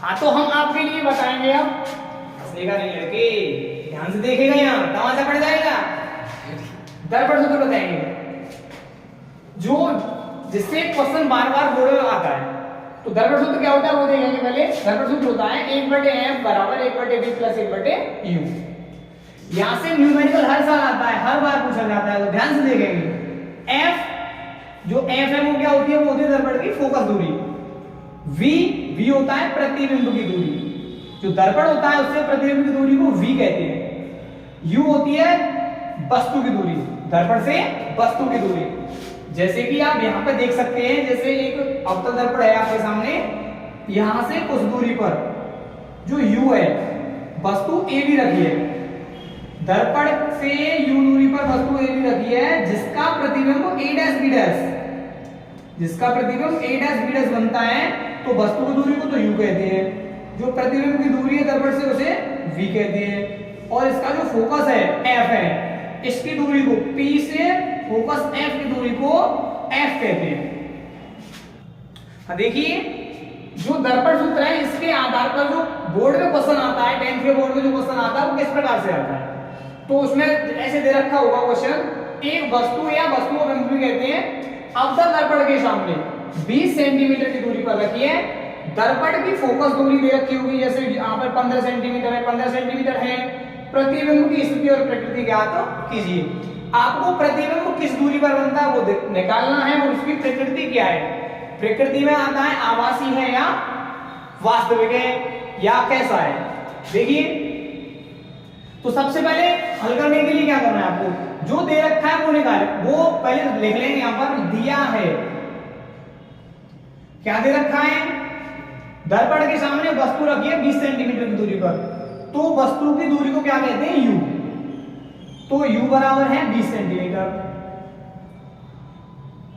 हाँ तो हम आपके लिए बताएंगे अब, हंसने नहीं लड़के, ध्यान से देखेगा, यहाँ तमाशा पड़ जाएगा। दर्पण सूत्र बताएंगे जो जिससे क्वेश्चन बार बार बोर्ड में आता है। तो दर्पण सूत्र क्या होता है वो देखेंगे पहले। दर्पण सूत्र होता है 1/f बराबर 1/v प्लस 1/u। यहां से न्यूमेरिकल हर साल आता है, हर बार पूछा जाता है, तो ध्यान से देखेंगे। f जो f है वो क्या होती है, वो होती है दर्पण की फोकस दूरी। v होता है प्रतिबिंब की दूरी। जो दर्पण होता है उससे प्रतिबिंब की दूरी को v कहते हैं। u होती है वस्तु की दूरी, दर्पण से वस्तु की दूरी। जैसे कि आप यहाँ पे देख सकते हैं, जैसे एक अवतल दर्पण है आपके सामने, यहां से कुछ दूरी पर जो u है वस्तु a भी रखी है, दर्पण से u दूरी पर वस्तु a भी रखी है, जिसका प्रतिबिंब a' जिसका प्रतिबिंब a' बनता है, तो वस्तु की दूरी को तो u कहते हैं, जो प्रतिबिंब की दूरी है दर्पण से उसे v कहते हैं। और इसका जो फोकस है f है, इसकी दूरी को p से फोकस f की दूरी को f कहते हैं। देखिए जो दर्पण सूत्र है इसके आधार पर जो बोर्ड में क्वेश्चन आता है, 10th के बोर्ड में जो क्वेश्चन आता है वो किस प्रकार से आता है। तो उसमें ऐसे दे रखा होगा क्वेश्चन, एक वस्तु या वस्तु को बिंदु भी कहते हैं, अवतल दर्पण के सामने 20 सेंटीमीटर की दूरी पर रखी है, दर्पण की फोकस दूरी दे रखी होगी, जैसे यहाँ पर 15 सेंटीमीटर है, 15 सेंटीमीटर है। प्रतिबिंब की स्थिति और प्रकृति ज्ञात कीजिए। आपको प्रतिबिंब किस दूरी पर बनता है वो निकालना है, और उसकी प्रकृति क्या है। प्रकृति में आता है आभासी है या वास्तविक है या कैसा है। देखिए तो सबसे पहले हल करने के लिए क्या करना है आपको, जो दे रखा है वो निकाले, वो पहले लिख लेंगे। यहां पर दिया है, क्या दे रखा है, दर्पण के सामने वस्तु रखी है 20 सेंटीमीटर की दूरी पर, तो वस्तु की दूरी को क्या कहते हैं, u। तो u बराबर है 20 सेंटीमीटर,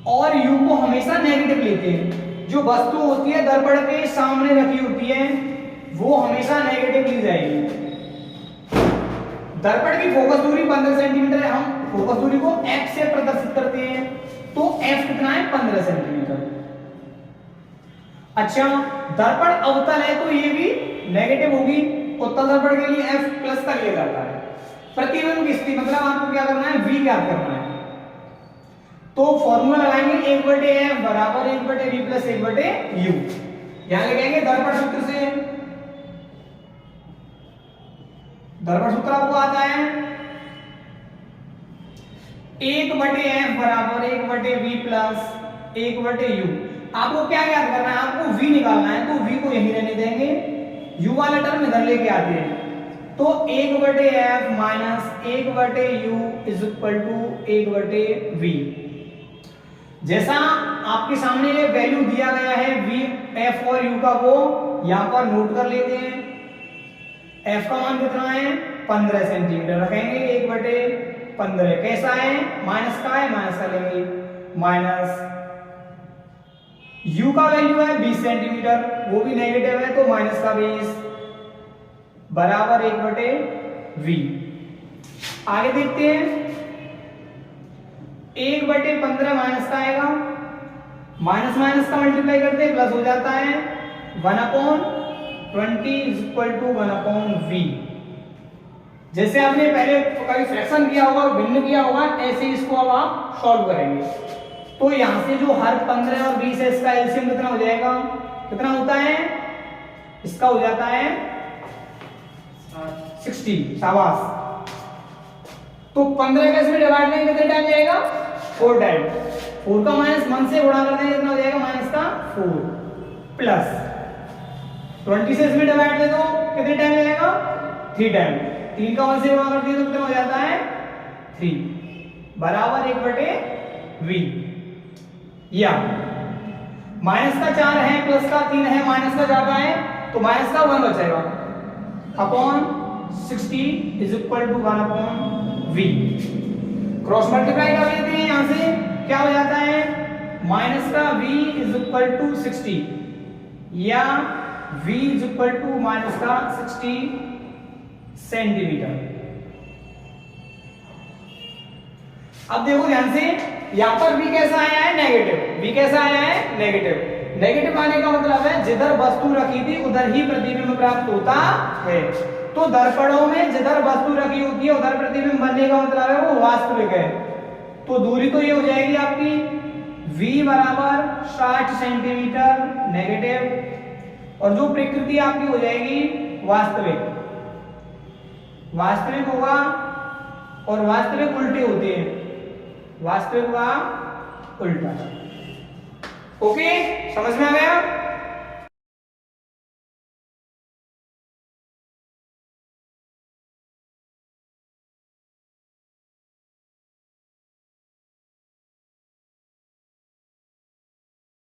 और u को हमेशा नेगेटिव लेते हैं। जो वस्तु होती है दर्पण के सामने रखी होती है वो हमेशा नेगेटिव ली जाएगी। दर्पण की फोकस दूरी 15 सेंटीमीटर है, हम फोकस दूरी को f से प्रदर्शित करते हैं, तो f कितना है, 15 सेंटीमीटर। अच्छा, दर्पण अवतल है तो ये भी नेगेटिव होगी, उत्तल दर्पण के लिए f प्लस का लिया जाता है। प्रतिबिंब की स्थिति मतलब आपको क्या करना है, v ज्ञात करना है। तो फॉर्मूला लगाएंगे 1/f बराबर 1/v प्लस 1/u। यहां लगाएंगे दर्पण सूत्र से, दर्पण सूत्र आपको आता है 1/f बराबर 1/v प्लस 1/u। आपको क्या याद करना है, आपको v निकालना है, तो v को यहीं रहने देंगे, u वाला टर्म इधर लेके आते हैं। तो 1/f minus 1/u is equal to 1/v। जैसा आपके सामने ये वैल्यू दिया गया है v, f और u का, वो यहां पर नोट कर लेते हैं। f का मान कितना है, 15 सेंटीमीटर रखेंगे, 1/15 कैसा है, माइनस का है, माइनस का लेंगे, माइनस u का वैल्यू है 20 सेंटीमीटर, वो भी नेगेटिव है, तो माइनस का 20 बराबर 1/v। आगे देखते हैं, 1/15 माइनस का आएगा, माइनस माइनस का मल्टीप्लाई करते हैं प्लस हो जाता है, 1/20 इज इक्वल टू 1/v। जैसे आपने पहले कभी फ्रैक्शन किया होगा, भिन्न किया होगा, ऐसे इसको अब आप सॉल्व करेंगे। तो यहां से जो हर 15 और 20 है, इसका एलसीएम कितना हो जाएगा, कितना होता है, इसका हो जाता है 60, शाबाश। तो 15 का इसमें डिवाइड में कितने टाइम जाएगा, 4 टाइम। 4 का माइनस 1 से गुणा करते हैं, कितना हो जाएगा, माइनस का 4 प्लस 20 से इसमें डिवाइड दे दो, कितने टाइम जाएगा, 3 टाइम। 3 का 1 से गुणा करते हैं तो कितना हो जाता है, 3 बराबर 1/v। या माइनस का 4 है, प्लस का 3 है, माइनस का ज्यादा है, तो माइनस का 1 बचेगा, upon 60 is equal to 1/v। Cross multiply कर लेते हैं, यहां से क्या हो जाता है, माइनस का v इज इक्वल टू 60, या v is equal to minus का 60 सेंटीमीटर। अब देखो ध्यान से, यहां पर v कैसा आया है, नेगेटिव। v कैसा आया है, नेगेटिव। नेगेटिव आने का मतलब है जिधर वस्तु रखी थी उधर ही प्रतिबिंब प्राप्त होता है। तो दर्पणों में जिधर वस्तु रखी होती है उधर प्रतिबिंब बनने का मतलब है वो वास्तविक है। तो दूरी तो ये हो जाएगी आपकी v बराबर 60 सेंटीमीटर नेगेटिव, और जो प्रकृति आपकी हो जाएगी वास्तविक, वास्तविक होगा, और वास्तविक उल्टे होते हैं, वास्तविक व उल्टा। ओके, समझ में आ गया?